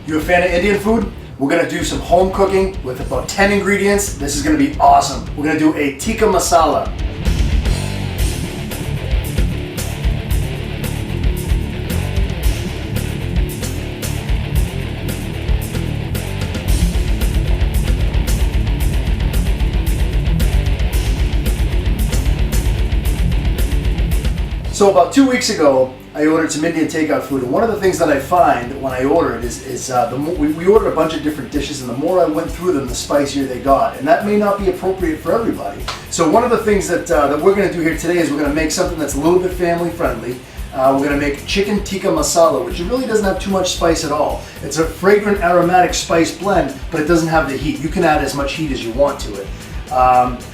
You a fan of Indian food? We're gonna do some home cooking with about 10 ingredients. This is gonna be awesome. We're gonna do a tikka masala. So about 2 weeks ago, I ordered some Indian takeout food, and one of the things that I find when I order it is we ordered a bunch of different dishes, and the more I went through them, the spicier they got, and that may not be appropriate for everybody. So one of the things that we're going to do here today is we're going to make something that's a little bit family friendly. We're going to make chicken tikka masala, which really doesn't have too much spice at all. It's a fragrant aromatic spice blend, but it doesn't have the heat. You can add as much heat as you want to it.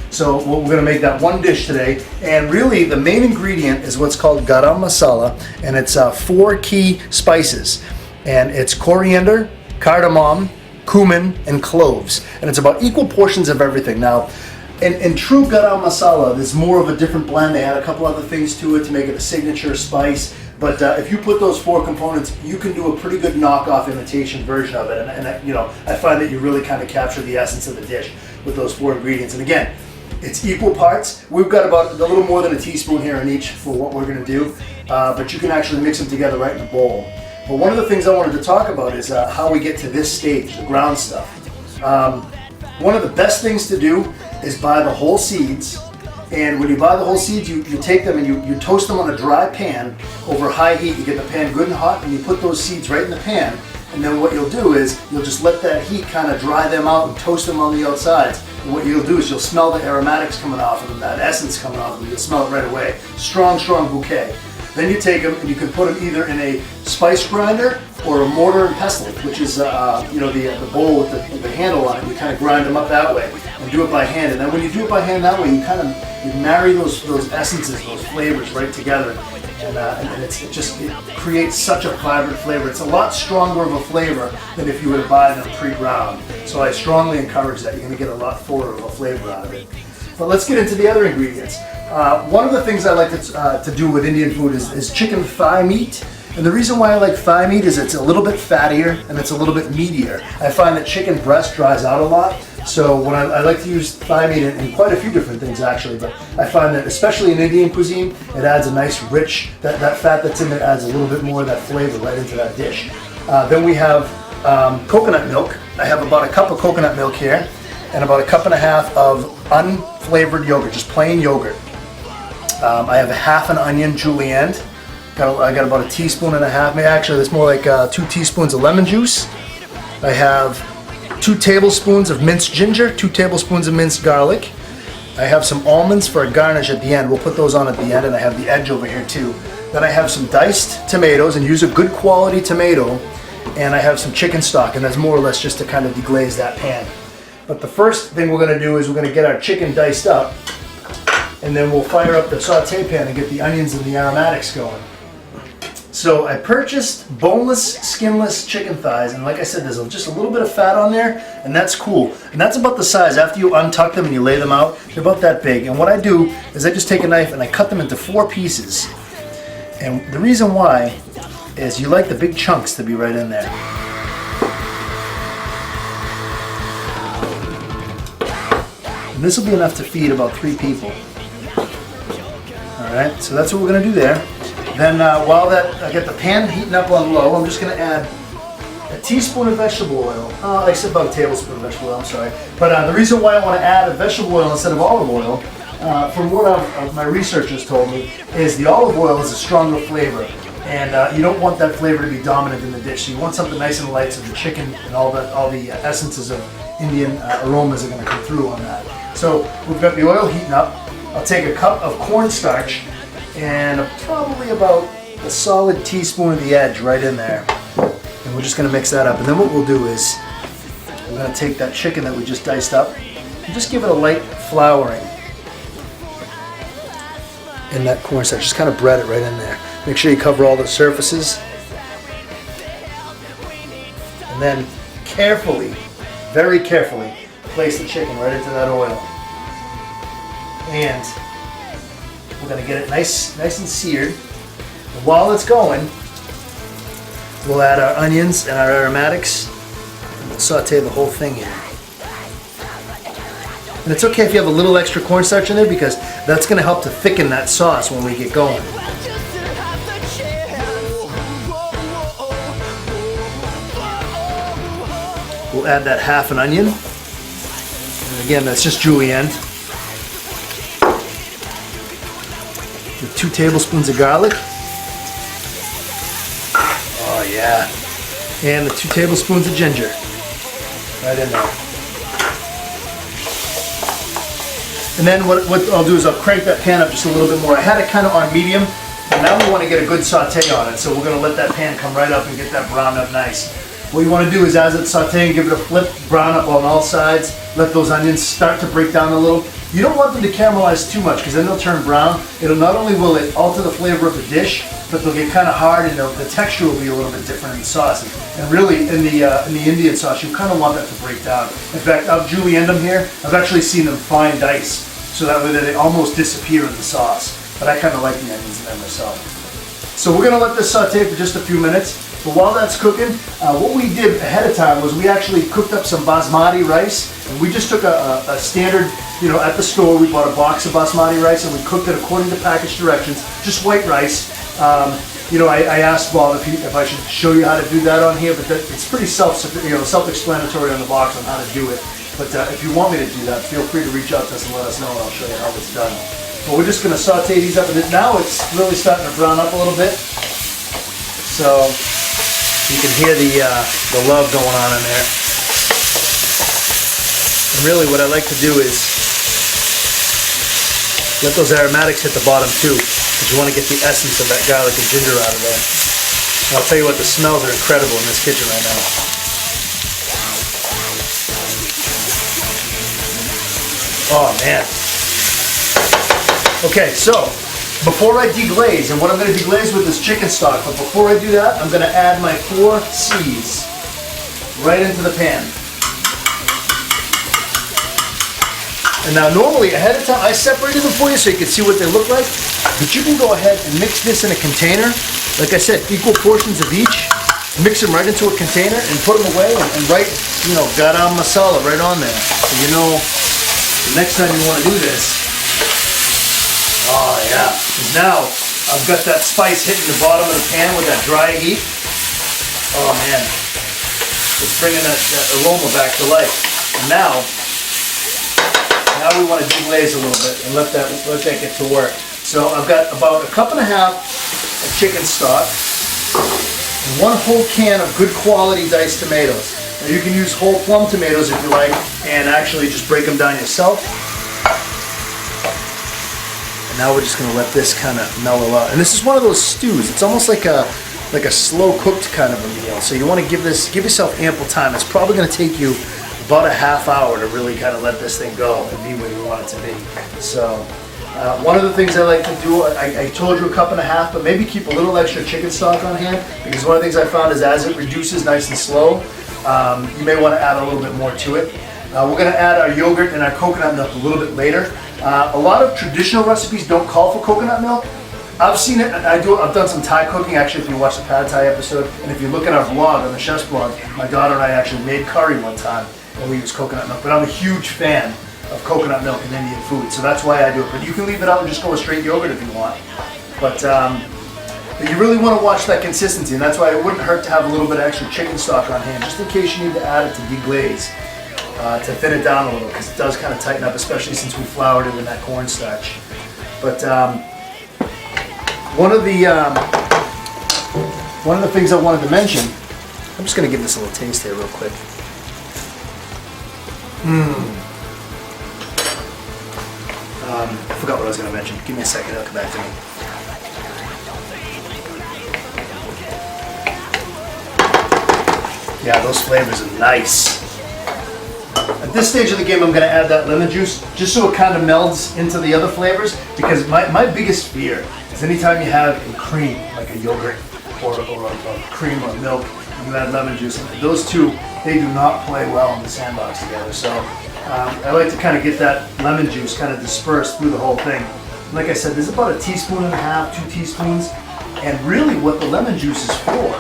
So we're going to make that one dish today, and really the main ingredient is what's called garam masala, and it's 4 key spices, and it's coriander, cardamom, cumin, and cloves, and it's about equal portions of everything. Now, in true garam masala, there's more of a different blend. They add a couple other things to it to make it a signature spice, but if you put those 4 components, you can do a pretty good knockoff imitation version of it, and you know, I find that you really kind of capture the essence of the dish with those 4 ingredients. And again, it's equal parts. We've got about a little more than a teaspoon here in each for what we're going to do, but you can actually mix them together right in a bowl. But one of the things I wanted to talk about is how we get to this stage, the ground stuff. One of the best things to do is buy the whole seeds, and when you buy the whole seeds, you take them and you toast them on a dry pan over high heat. You get the pan good and hot, and you put those seeds right in the pan, and then what you'll do is you'll just let that heat kind of dry them out and toast them on the outsides. And what you'll do is you'll smell the aromatics coming off of them, that essence coming off of them. You'll smell it right away. Strong, strong bouquet. Then you take them and you can put them either in a spice grinder or a mortar and pestle, which is the bowl with the handle on it. You kind of grind them up that way and do it by hand. And then when you do it by hand that way, you marry those essences, those flavors right together. And it creates such a vibrant flavor. It's a lot stronger of a flavor than if you were to buy them pre-ground. So I strongly encourage that. You're going to get a lot fuller of a flavor out of it. But let's get into the other ingredients. One of the things I like to do with Indian food is chicken thigh meat. And the reason why I like thigh meat is it's a little bit fattier and it's a little bit meatier. I find that chicken breast dries out a lot. So when I like to use thigh meat in quite a few different things actually, but I find that especially in Indian cuisine, it adds a nice rich, that fat that's in there adds a little bit more of that flavor right into that dish. Then we have coconut milk. I have about a cup of coconut milk here and about a cup and a half of unflavored yogurt, just plain yogurt. I have half an onion julienne. I got about a teaspoon and a half, maybe actually it's more like 2 teaspoons of lemon juice. I have 2 tablespoons of minced ginger, 2 tablespoons of minced garlic. I have some almonds for a garnish at the end. We'll put those on at the end, and I have the edge over here too. Then I have some diced tomatoes, and use a good quality tomato. And I have some chicken stock, and that's more or less just to kind of deglaze that pan. But the first thing we're going to do is we're going to get our chicken diced up, and then we'll fire up the saute pan and get the onions and the aromatics going. So I purchased boneless, skinless chicken thighs, and like I said, there's just a little bit of fat on there, and that's cool. And that's about the size. After you untuck them and you lay them out, they're about that big. And what I do is I just take a knife and I cut them into 4 pieces. And the reason why is you like the big chunks to be right in there. And this will be enough to feed about 3 people. Alright, so that's what we're going to do there. Then while I get the pan heating up on low, I'm just going to add a teaspoon of vegetable oil. I said about a tablespoon of vegetable oil, I'm sorry. But the reason why I want to add a vegetable oil instead of olive oil, from what my research has told me, is the olive oil is a stronger flavor. And you don't want that flavor to be dominant in the dish. So you want something nice and light so the chicken and all the essences of Indian aromas are going to come through on that. So we've got the oil heating up. I'll take a cup of cornstarch and probably about a solid teaspoon of the edge right in there. And we're just going to mix that up. And then what we'll do is we're going to take that chicken that we just diced up and just give it a light flouring in that cornstarch. Just kind of bread it right in there. Make sure you cover all the surfaces. And then carefully, very carefully, place the chicken right into that oil. And we're going to get it nice and seared. And while it's going, We'll add our onions and our aromatics, and we'll saute the whole thing here. And it's okay if you have a little extra cornstarch in there because that's going to help to thicken that sauce when we get going. We'll add that half an onion. And again, that's just julienne. With 2 tablespoons of garlic. Oh yeah. And the 2 tablespoons of ginger. Right in there. And then what I'll do is I'll crank that pan up just a little bit more. I had it kind of on medium, and now we want to get a good saute on it. So we're going to let that pan come right up and get that browned up nice. What you want to do is as it's sauteing, give it a flip, brown up on all sides, let those onions start to break down a little. You don't want them to caramelize too much because then they'll turn brown. It'll not only will it alter the flavor of the dish, but they'll get kind of hard and the texture will be a little bit different in the sauce. And really in the Indian sauce, you kind of want that to break down. In fact, I've julienned them here. I've actually seen them fine dice so that way they almost disappear in the sauce. But I kind of like the onions in there myself. So we're going to let this saute for just a few minutes. But while that's cooking, what we did ahead of time was we actually cooked up some basmati rice. And we just took a standard, at the store, we bought a box of basmati rice and we cooked it according to package directions, just white rice. I asked Bob if I should show you how to do that on here, but it's pretty self-explanatory on the box on how to do it. But if you want me to do that, feel free to reach out to us and let us know and I'll show you how it's done. But we're just going to saute these up, and now it's really starting to brown up a little bit. So you can hear the love going on in there. And really what I like to do is let those aromatics hit the bottom too, because you want to get the essence of that garlic and ginger out of there. And I'll tell you what, the smells are incredible in this kitchen right now. Oh man. Okay, so before I deglaze, and what I'm going to deglaze with is chicken stock, but before I do that, I'm going to add my 4 C's right into the pan. And now normally ahead of time, I separated them for you so you can see what they look like, but you can go ahead and mix this in a container. Like I said, equal portions of each. Mix them right into a container and put them away and write, garam masala right on there. So the next time you want to do this, oh yeah, now I've got that spice hitting the bottom of the pan with that dry heat. Oh man, it's bringing that aroma back to life. And now we want to deglaze a little bit and let that get to work. So I've got about 1.5 cups of chicken stock and 1 whole can of good quality diced tomatoes. Now you can use whole plum tomatoes if you like, and actually just break them down yourself. And now we're just going to let this kind of mellow out. And this is one of those stews. It's almost like a slow cooked kind of a meal. So you want to give yourself ample time. It's probably going to take you about a half hour to really kind of let this thing go and be where you want it to be. So one of the things I like to do, I told you 1.5 cups, but maybe keep a little extra chicken stock on hand, because one of the things I found is as it reduces nice and slow, you may want to add a little bit more to it. We're going to add our yogurt and our coconut milk a little bit later. A lot of traditional recipes don't call for coconut milk. I've seen it, I've done some Thai cooking, actually, if you watch the Pad Thai episode, and if you look at our vlog, on the chef's blog, my daughter and I actually made curry one time, and we use coconut milk. But I'm a huge fan of coconut milk in Indian food, so that's why I do it. But you can leave it out and just go with straight yogurt if you want. But you really want to watch that consistency, and that's why it wouldn't hurt to have a little bit of extra chicken stock on hand, just in case you need to add it to deglaze, to thin it down a little, because it does kind of tighten up, especially since we floured it in that cornstarch. But one of the things I wanted to mention, I'm just going to give this a little taste here real quick. I forgot what I was going to mention. Give me a second, it'll come back to me. Yeah, those flavors are nice. At this stage of the game, I'm going to add that lemon juice just so it kind of melds into the other flavors, because my biggest fear is anytime you have a cream, like a yogurt or a cream or milk, you add lemon juice, and those two, they do not play well in the sandbox together. So I like to kind of get that lemon juice kind of dispersed through the whole thing. Like I said, there's about 1.5 teaspoons, 2 teaspoons, and really what the lemon juice is for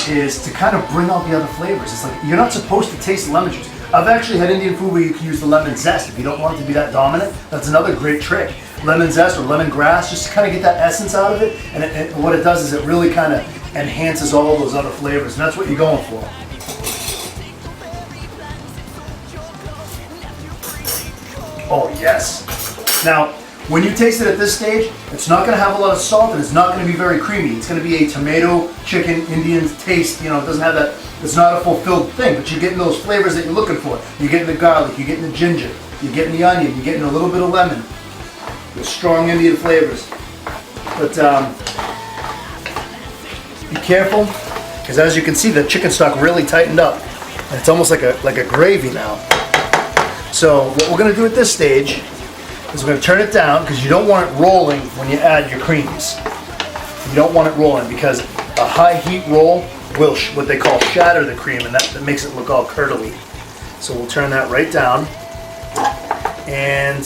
is to kind of bring out the other flavors. It's like you're not supposed to taste lemon juice. I've actually had Indian food where you can use the lemon zest if you don't want it to be that dominant. That's another great trick. Lemon zest or lemongrass, just to kind of get that essence out of it. And what it does is it really kind of enhances all those other flavors, and that's what you're going for. Oh yes. Now, when you taste it at this stage, it's not going to have a lot of salt and it's not going to be very creamy. It's going to be a tomato, chicken, Indian taste. You know, it doesn't have that, it's not a fulfilled thing, but you're getting those flavors that you're looking for. You're getting the garlic, you're getting the ginger, you're getting the onion, you're getting a little bit of lemon. The strong Indian flavors. But be careful, because as you can see, the chicken stock really tightened up. And it's almost like a gravy now. So what we're going to do at this stage is we're going to turn it down, because you don't want it rolling when you add your creams. You don't want it rolling, because a high heat roll will what they call shatter the cream, and that makes it look all curdly. So we'll turn that right down. And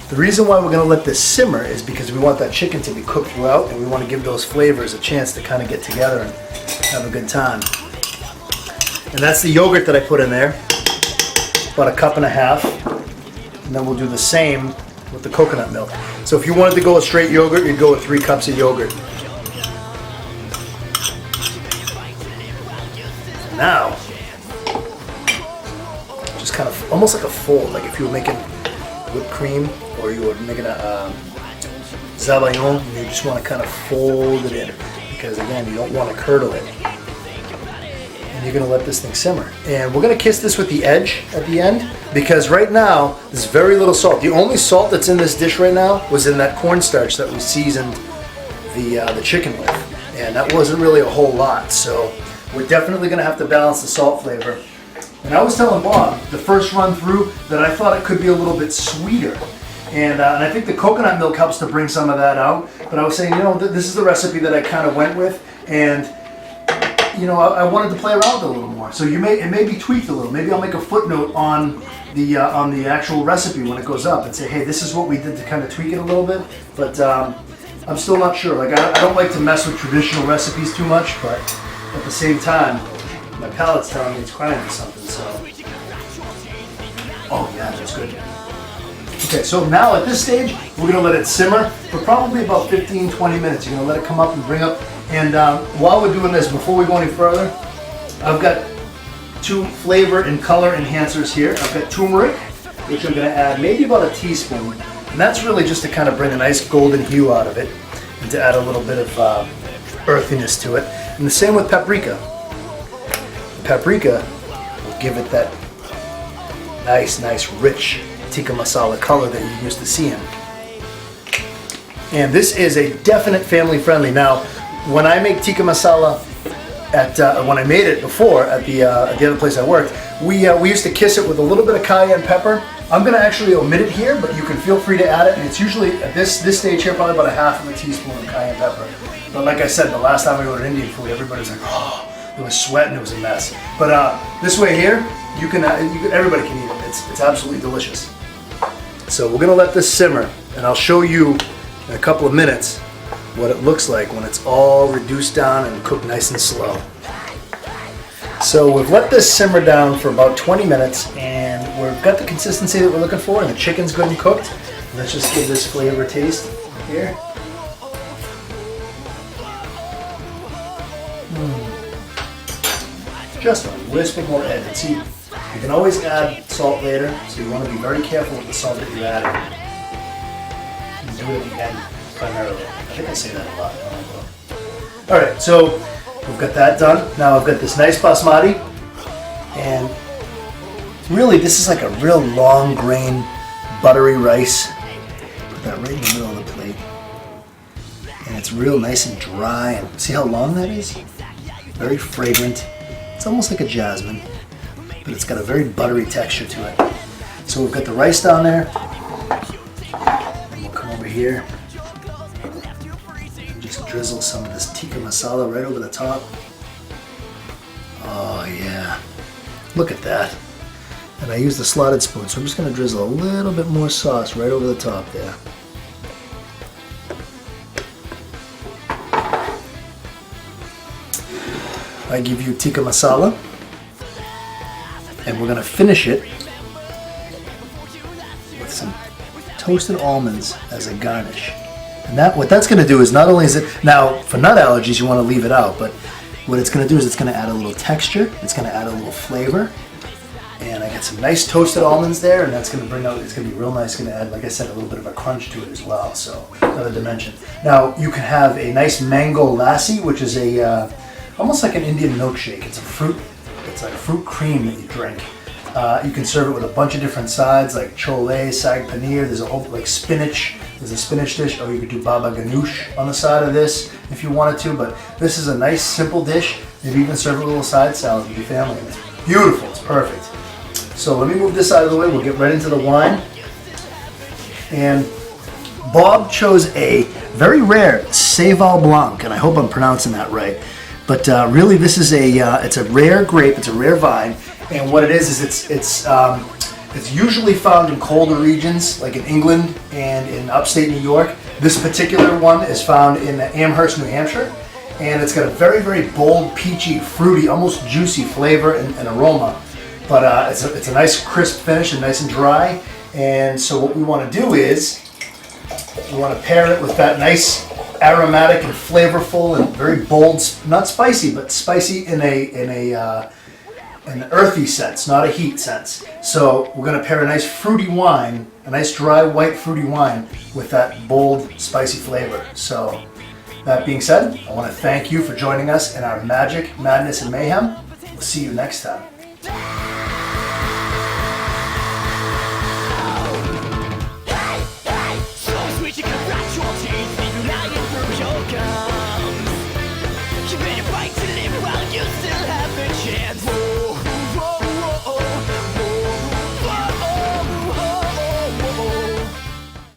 the reason why we're going to let this simmer is because we want that chicken to be cooked throughout, and we want to give those flavors a chance to kind of get together and have a good time. And that's the yogurt that I put in there, about 1.5 cups. And then we'll do the same with the coconut milk. So if you wanted to go with straight yogurt, you'd go with 3 cups of yogurt. Now, just kind of almost like a fold, like if you were making whipped cream or you were making a zavaillon, you just want to kind of fold it in, because again, you don't want to curdle it. And you're going to let this thing simmer. And we're going to kiss this with the edge at the end, because right now there's very little salt. The only salt that's in this dish right now was in that cornstarch that we seasoned the chicken with, and that wasn't really a whole lot. So we're definitely going to have to balance the salt flavor. And I was telling Bob the first run through that I thought it could be a little bit sweeter. And I think the coconut milk helps to bring some of that out. But I was saying, you know, this is the recipe that I kind of went with. And, you know, I wanted to play around with it a little more. So it may be tweaked a little. Maybe I'll make a footnote on the actual recipe when it goes up and say, hey, this is what we did to kind of tweak it a little bit. But I'm still not sure. Like, I don't like to mess with traditional recipes too much, but at the same time, my palate's telling me it's crying for something, so. Oh yeah, that's good. Okay, so now at this stage, we're gonna let it simmer for probably about 15-20 minutes. You're gonna let it come up and bring up. And while we're doing this, before we go any further, I've got 2 flavor and color enhancers here. I've got turmeric, which I'm gonna add maybe about a teaspoon. And that's really just to kind of bring a nice golden hue out of it and to add a little bit of earthiness to it. And the same with paprika. Paprika will give it that nice rich tikka masala color that you're used to seeing. And this is a definite family friendly. Now, when I make tikka masala when I made it before at the other place I worked, we used to kiss it with a little bit of cayenne pepper. I'm going to actually omit it here, but you can feel free to add it. And it's usually at this stage here probably about 1/2 teaspoon of cayenne pepper. But like I said, the last time we ordered Indian food, everybody's like, oh. It was sweating, it was a mess. But this way here, everybody can eat it. It's absolutely delicious. So we're gonna let this simmer, and I'll show you in a couple of minutes what it looks like when it's all reduced down and cooked nice and slow. So we've let this simmer down for about 20 minutes, and we've got the consistency that we're looking for, and the chicken's good and cooked. Let's just give this flavor a taste here. Just a whisper more added. See, you can always add salt later, so you want to be very careful with the salt that you're adding. You can do it at the end, primarily. I think I say that a lot. Alright, so we've got that done. Now I've got this nice basmati, and really this is like a real long grain, buttery rice. Put that right in the middle of the plate. And it's real nice and dry, and see how long that is? Very fragrant. It's almost like a jasmine, but it's got a very buttery texture to it. So we've got the rice down there, and we'll come over here and just drizzle some of this tikka masala right over the top. Oh yeah, look at that. And I used the slotted spoon, so I'm just going to drizzle a little bit more sauce right over the top there. I give you tikka masala, and we're gonna finish it with some toasted almonds as a garnish. And what that's gonna do is not only is it, now for nut allergies you wanna leave it out, but what it's gonna do is it's gonna add a little texture, it's gonna add a little flavor, and I got some nice toasted almonds there, and that's gonna bring out, it's gonna be real nice, it's gonna add, like I said, a little bit of a crunch to it as well, so another dimension. Now you can have a nice mango lassi, which is a, almost like an Indian milkshake. It's like fruit cream that you drink. You can serve it with a bunch of different sides, like chole, sag paneer, there's a whole, like spinach, there's a spinach dish, or you could do baba ganoush on the side of this if you wanted to, but this is a nice simple dish. Maybe even serve it with a little side salad with your family, and it's beautiful, it's perfect. So let me move this out of the way, we'll get right into the wine. And Bob chose a very rare Seyval Blanc, and I hope I'm pronouncing that right. But really this is it's a rare grape, it's a rare vine, and what it is it's usually found in colder regions, like in England and in upstate New York. This particular one is found in Amherst, New Hampshire, and it's got a very, very bold, peachy, fruity, almost juicy flavor and aroma. But it's a nice crisp finish and nice and dry. And so what we want to do is we want to pair it with that nice aromatic and flavorful and very bold, not spicy, but spicy in an earthy sense, not a heat sense. So we're going to pair a nice fruity wine, a nice dry white fruity wine with that bold spicy flavor. So that being said, I want to thank you for joining us in our magic, madness, and mayhem. We'll see you next time.